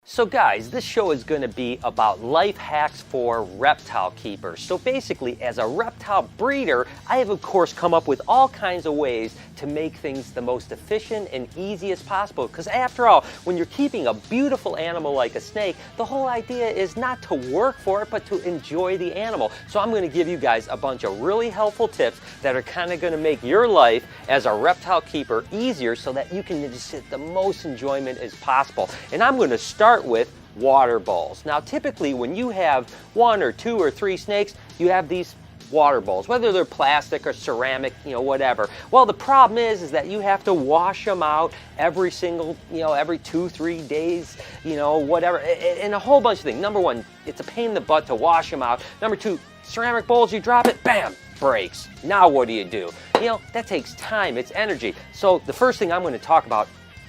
So guys, this show is going to be about life hacks for reptile keepers. So basically, as a reptile breeder, I have of course come up with all kinds of ways to make things the most efficient and easy as possible. Because after all, when you're keeping a beautiful animal like a snake, the whole idea is not to work for it, but to enjoy the animal. So I'm going to give you guys a bunch of really helpful tips that are kind of going to make your life as a reptile keeper easier so that you can just get the most enjoyment as possible. And I'm going to start with water bowls. Now typically when you have 1 or 2 or 3 snakes, you have these water bowls, whether they're plastic or ceramic, whatever. Well, the problem is that you have to wash them out every single, every 2-3 days, whatever, and a whole bunch of things. Number one, it's a pain in the butt to wash them out. Number two, ceramic bowls, you drop it, bam, breaks. Now what do? That takes time, it's energy. So the first thing I'm going to talk about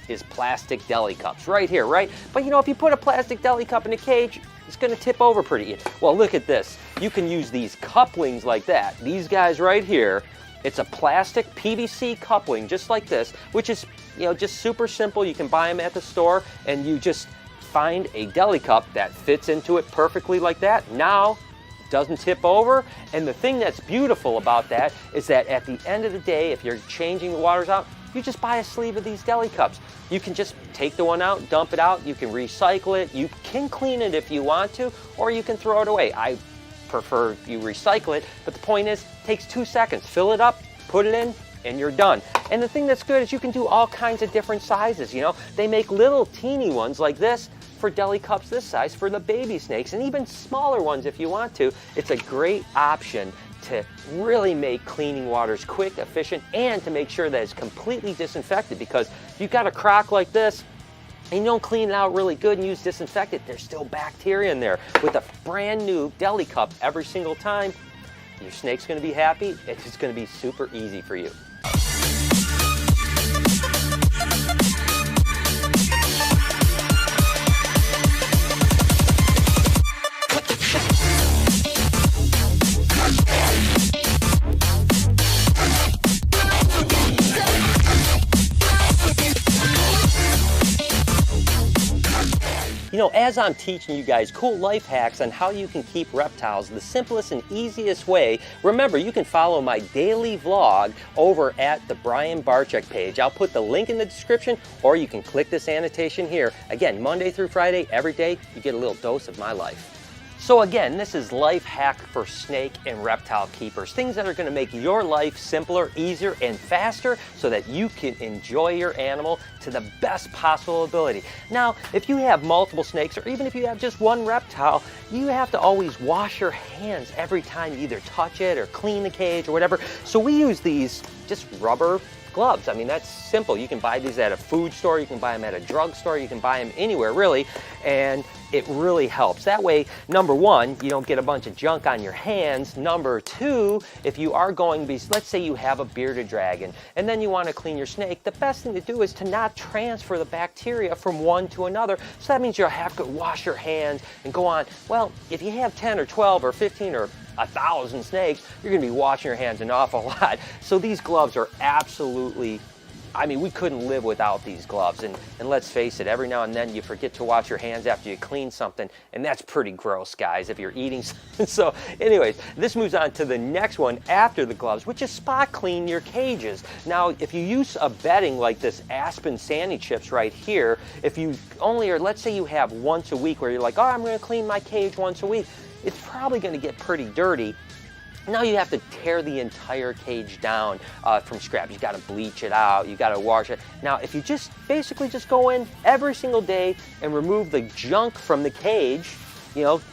is plastic deli cups right here, right? But if you put a plastic deli cup in a cage, it's going to tip over pretty easy. Well, look at this. You can use these couplings like that. These guys right here, it's a plastic PVC coupling just like this, which is, just super simple. You can buy them at the store and you just find a deli cup that fits into it perfectly like that. Now, it doesn't tip over. And the thing that's beautiful about that is that at the end of the day, if you're changing the waters out, you just buy a sleeve of these deli cups. You can just take the one out, dump it out, you can recycle it, you can clean it if you want to, or you can throw it away. I prefer you recycle it, but the point is, it takes 2 seconds. Fill it up, put it in, and you're done. And the thing that's good is you can do all kinds of different sizes, They make little teeny ones like this for deli cups this size for the baby snakes, and even smaller ones if you want to. It's a great option to really make cleaning waters quick, efficient, and to make sure that it's completely disinfected, because if you've got a crock like this and you don't clean it out really good and use disinfectant, there's still bacteria in there. With a brand new deli cup every single time, your snake's going to be happy. It's going to be super easy for you. As I'm teaching you guys cool life hacks on how you can keep reptiles the simplest and easiest way, remember you can follow my daily vlog over at the Brian Barczyk page. I'll put the link in the description, or you can click this annotation here. Again, Monday through Friday, every day, you get a little dose of my life. So again, this is life hack for snake and reptile keepers. Things that are going to make your life simpler, easier, and faster so that you can enjoy your animal to the best possible ability. Now, if you have multiple snakes, or even if you have just one reptile, you have to always wash your hands every time you either touch it or clean the cage or whatever. So we use these just rubber gloves. I mean, that's simple. You can buy these at a food store, you can buy them at a drugstore, you can buy them anywhere really, and it really helps. That way, number one, you don't get a bunch of junk on your hands. Number two, if you are going to be, let's say you have a bearded dragon and then you want to clean your snake, the best thing to do is to not transfer the bacteria from one to another. So that means you'll have to wash your hands and go on. Well, if you have 10 or 12 or 15 or 1,000 snakes, you're going to be washing your hands an awful lot. So these gloves are absolutely, we couldn't live without these gloves. And let's face it, every now and then you forget to wash your hands after you clean something, and that's pretty gross, guys, if you're eating something. So anyways, this moves on to the next one after the gloves, which is spot clean your cages. Now, if you use a bedding like this Aspen Sandy Chips right here, if you only, or let's say you have once a week where you're like, oh, I'm going to clean my cage once a week, it's probably going to get pretty dirty. Now you have to tear the entire cage down from scratch. You got to bleach it out. You got to wash it. Now, if you just basically just go in every single day and remove the junk from the cage,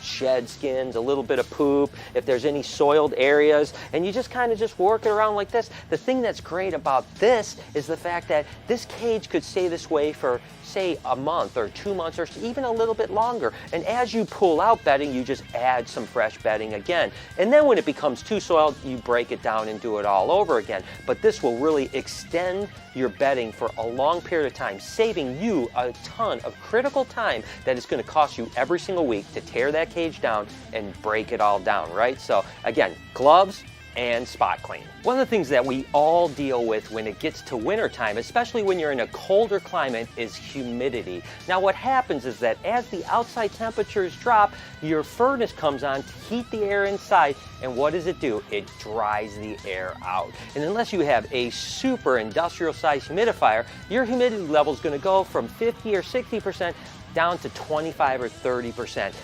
shed skins, a little bit of poop, if there's any soiled areas, and you just kind of just work it around like this. The thing that's great about this is the fact that this cage could stay this way for, say, a month or 2 months or even a little bit longer. And as you pull out bedding, you just add some fresh bedding again. And then when it becomes too soiled, you break it down and do it all over again. But this will really extend your bedding for a long period of time, saving you a ton of critical time that is going to cost you every single week to tear that cage down and break it all down, right? So again, gloves, and spot clean. One of the things that we all deal with when it gets to wintertime, especially when you're in a colder climate, is humidity. Now what happens is that as the outside temperatures drop, your furnace comes on to heat the air inside, and what does it do? It dries the air out. And unless you have a super industrial sized humidifier, your humidity level is going to go from 50 or 60% down to 25 or 30%.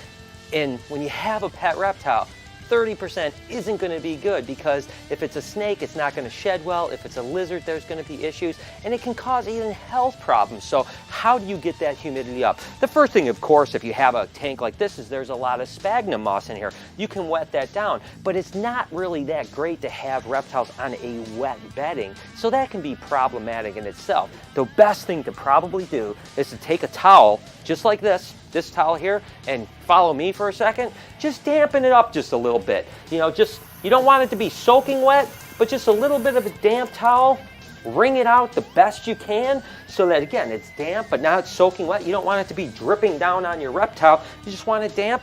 And when you have a pet reptile, 30% isn't going to be good, because if it's a snake, it's not going to shed well. If it's a lizard, there's going to be issues, and it can cause even health problems. So how do you get that humidity up? The first thing, of course, if you have a tank like this, is there's a lot of sphagnum moss in here. You can wet that down, but it's not really that great to have reptiles on a wet bedding, so that can be problematic in itself. The best thing to probably do is to take a towel just like this towel here, and follow me for a second. Just dampen it up just a little bit. You know, just, you don't want it to be soaking wet, but just a little bit of a damp towel. Wring it out the best you can so that, again, it's damp, but not soaking wet. You don't want it to be dripping down on your reptile. You just want it damp.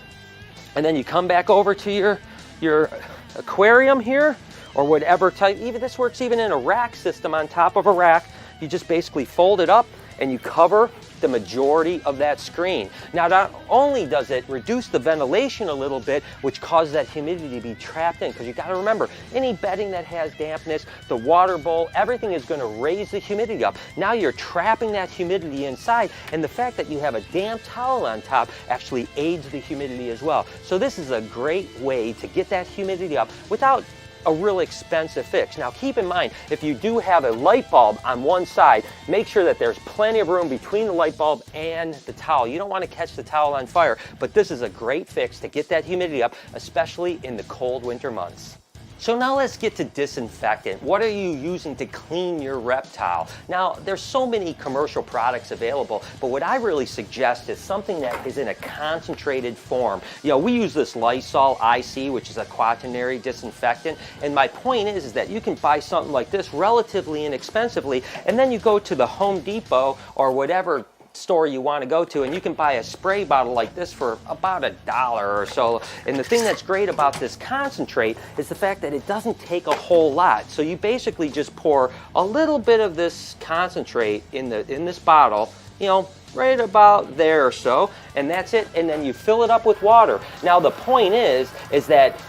And then you come back over to your aquarium here, or whatever type. Even this works even in a rack system on top of a rack. You just basically fold it up and you cover the majority of that screen. Now, not only does it reduce the ventilation a little bit, which causes that humidity to be trapped in, because you got to remember, any bedding that has dampness, the water bowl, everything is going to raise the humidity up. Now you're trapping that humidity inside, and the fact that you have a damp towel on top actually aids the humidity as well. So this is a great way to get that humidity up without a real expensive fix. Now keep in mind, if you do have a light bulb on one side, make sure that there's plenty of room between the light bulb and the towel. You don't want to catch the towel on fire, but this is a great fix to get that humidity up, especially in the cold winter months. So now let's get to disinfectant. What are you using to clean your reptile? Now, there's so many commercial products available, but what I really suggest is something that is in a concentrated form. You know, we use this Lysol IC, which is a quaternary disinfectant, and my point is that you can buy something like this relatively inexpensively, and then you go to the Home Depot or whatever store you want to go to, and you can buy a spray bottle like this for about $1 or so. And the thing that's great about this concentrate is the fact that it doesn't take a whole lot. So you basically just pour a little bit of this concentrate in this bottle, you know, right about there or so, and that's it. And then you fill it up with water. Now the point is that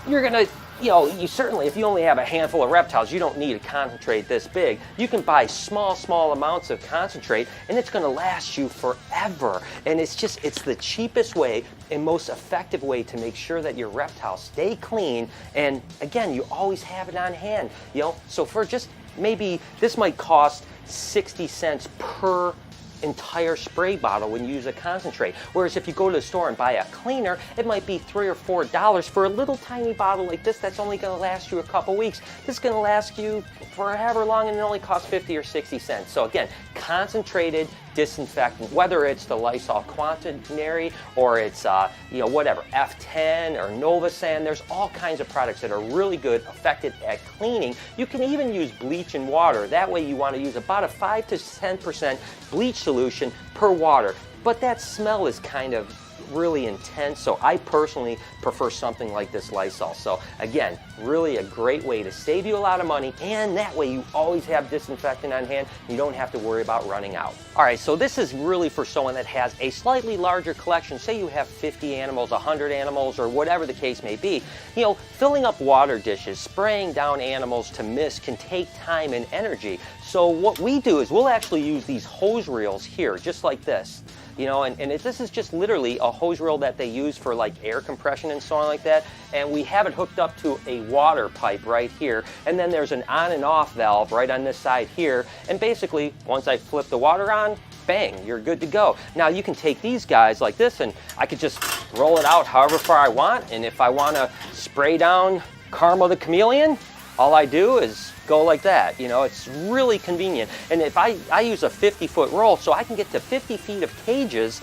you're gonna, you know, you certainly, if you only have a handful of reptiles, you don't need a concentrate this big. You can buy small amounts of concentrate, and it's going to last you forever. And it's the cheapest way and most effective way to make sure that your reptiles stay clean. And again, you always have it on hand. You know, so for just maybe this might cost 60 cents per entire spray bottle when you use a concentrate. Whereas if you go to the store and buy a cleaner, it might be $3 or $4 for a little tiny bottle like this that's only going to last you a couple weeks. This is going to last you for however long, and it only costs 50 or 60 cents. So again, concentrated disinfectant, whether it's the Lysol Quaternary or it's you know, whatever, F10 or Novasan, there's all kinds of products that are really good, effective at cleaning. You can even use bleach and water. That way you want to use about a 5 to 10% bleach solution per water. But that smell is kind of really intense, so I personally prefer something like this Lysol. So again, really a great way to save you a lot of money, and that way you always have disinfectant on hand. You don't have to worry about running out. All right, so this is really for someone that has a slightly larger collection. Say you have 50 animals, 100 animals, or whatever the case may be. You know, filling up water dishes, spraying down animals to mist can take time and energy. So what we do is we'll actually use these hose reels here, just like this. You know, this is just literally a hose reel that they use for like air compression and so on like that. And we have it hooked up to a water pipe right here. And then there's an on and off valve right on this side here. And basically, once I flip the water on, bang, you're good to go. Now you can take these guys like this, and I could just roll it out however far I want. And if I want to spray down Karma the chameleon, all I do is go like that. You know, it's really convenient. And if I use a 50-foot roll, so I can get to 50 feet of cages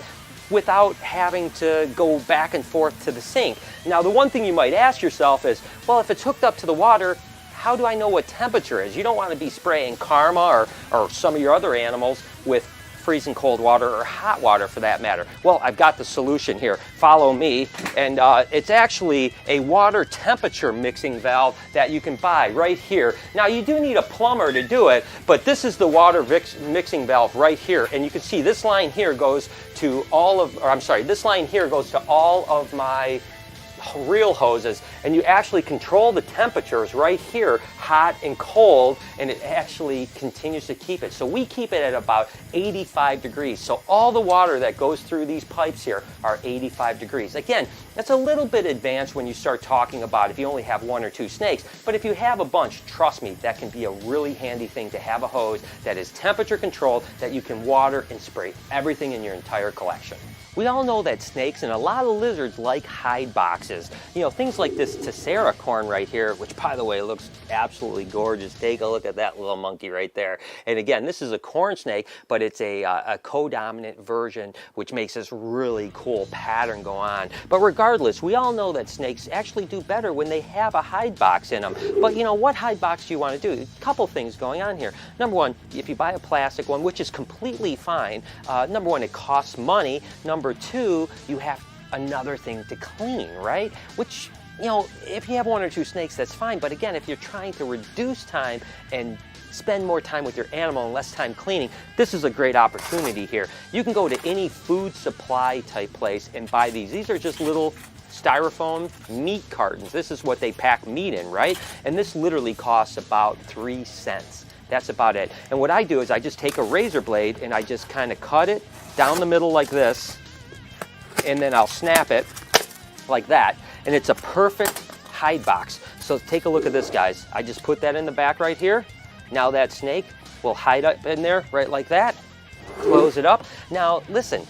without having to go back and forth to the sink. Now, the one thing you might ask yourself is, well, if it's hooked up to the water, how do I know what temperature is? You don't want to be spraying Karma or some of your other animals with freezing cold water or hot water for that matter? Well, I've got the solution here. Follow me. And it's actually a water temperature mixing valve that you can buy right here. Now, you do need a plumber to do it, but this is the water mixing valve right here. And you can see this line here goes to this line here goes to all of my reel hoses, and you actually control the temperatures right here, hot and cold, and it actually continues to keep it. So we keep it at about 85 degrees. So all the water that goes through these pipes here are 85 degrees. Again, that's a little bit advanced when you start talking about if you only have 1 or 2 snakes, but if you have a bunch, trust me, that can be a really handy thing to have a hose that is temperature controlled, that you can water and spray everything in your entire collection. We all know that snakes and a lot of lizards like hide boxes. You know, things like this tessera corn right here, which by the way looks absolutely gorgeous. Take a look at that little monkey right there. And again, this is a corn snake, but it's a co-dominant version, which makes this really cool pattern go on. But regardless, we all know that snakes actually do better when they have a hide box in them. But you know, what hide box do you want to do? A couple things going on here. Number one, if you buy a plastic one, which is completely fine, number one, it costs money. Number two, you have another thing to clean, right? Which, you know, if you have 1 or 2 snakes, that's fine. But again, if you're trying to reduce time and spend more time with your animal and less time cleaning, this is a great opportunity here. You can go to any food supply type place and buy these. These are just little styrofoam meat cartons. This is what they pack meat in, right? And this literally costs about 3 cents. That's about it. And what I do is I just take a razor blade and I just kind of cut it down the middle like this, and then I'll snap it like that, and it's a perfect hide box. So take a look at this, guys. I just put that in the back right here. Now that snake will hide up in there right like that. Close it up. Now listen,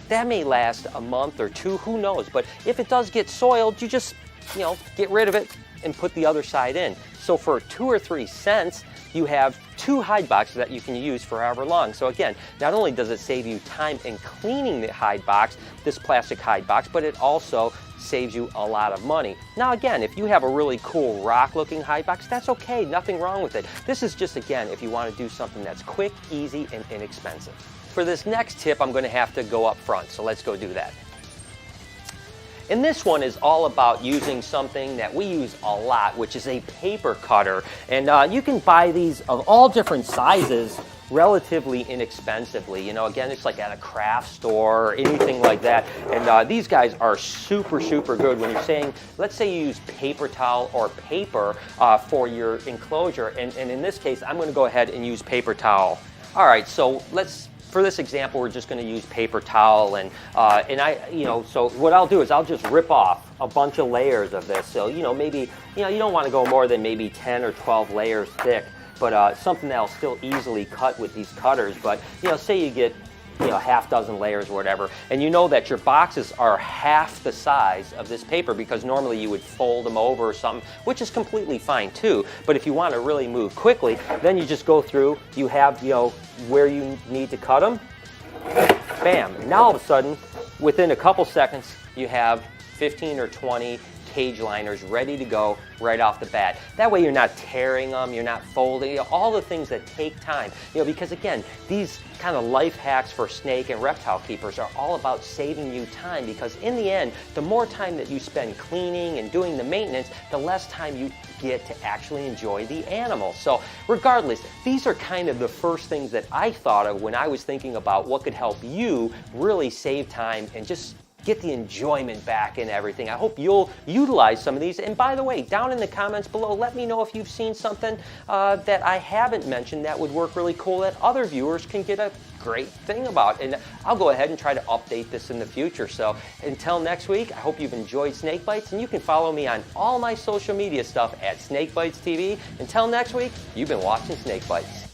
that may last a month or 2, who knows? But if it does get soiled, you just, you know, get rid of it and put the other side in. So for 2 or 3 cents, you have 2 hide boxes that you can use for however long. So again, not only does it save you time in cleaning the hide box, this plastic hide box, but it also saves you a lot of money. Now again, if you have a really cool rock looking hide box, that's okay, nothing wrong with it. This is just, again, if you want to do something that's quick, easy, and inexpensive. For this next tip, I'm going to have to go up front, so let's go do that. And this one is all about using something that we use a lot, which is a paper cutter. And you can buy these of all different sizes relatively inexpensively. You know, again, it's like at a craft store or anything like that. And these guys are super, super good when you're saying, let's say you use paper towel or paper for your enclosure. And in this case, I'm going to go ahead and use paper towel. All right, so for this example, we're just going to use paper towel, and so what I'll do is I'll just rip off a bunch of layers of this. So, you know, maybe, you know, you don't want to go more than maybe 10 or 12 layers thick, but something that'll still easily cut with these cutters. But, you know, say you get, you know, half dozen layers or whatever, and you know that your boxes are half the size of this paper, because normally you would fold them over or something, which is completely fine too. But if you want to really move quickly, then you just go through, you have, you know, where you need to cut them, bam. And now all of a sudden, within a couple seconds, you have 15 or 20 cage liners ready to go right off the bat. That way you're not tearing them, you're not folding, you know, all the things that take time. You know, because again, these kind of life hacks for snake and reptile keepers are all about saving you time, because in the end, the more time that you spend cleaning and doing the maintenance, the less time you get to actually enjoy the animal. So regardless, these are kind of the first things that I thought of when I was thinking about what could help you really save time and just get the enjoyment back and everything. I hope you'll utilize some of these. And by the way, down in the comments below, let me know if you've seen something that I haven't mentioned that would work really cool that other viewers can get a great thing about. And I'll go ahead and try to update this in the future. So until next week, I hope you've enjoyed Snake Bites, and you can follow me on all my social media stuff at Snake Bites TV. Until next week, you've been watching Snake Bites.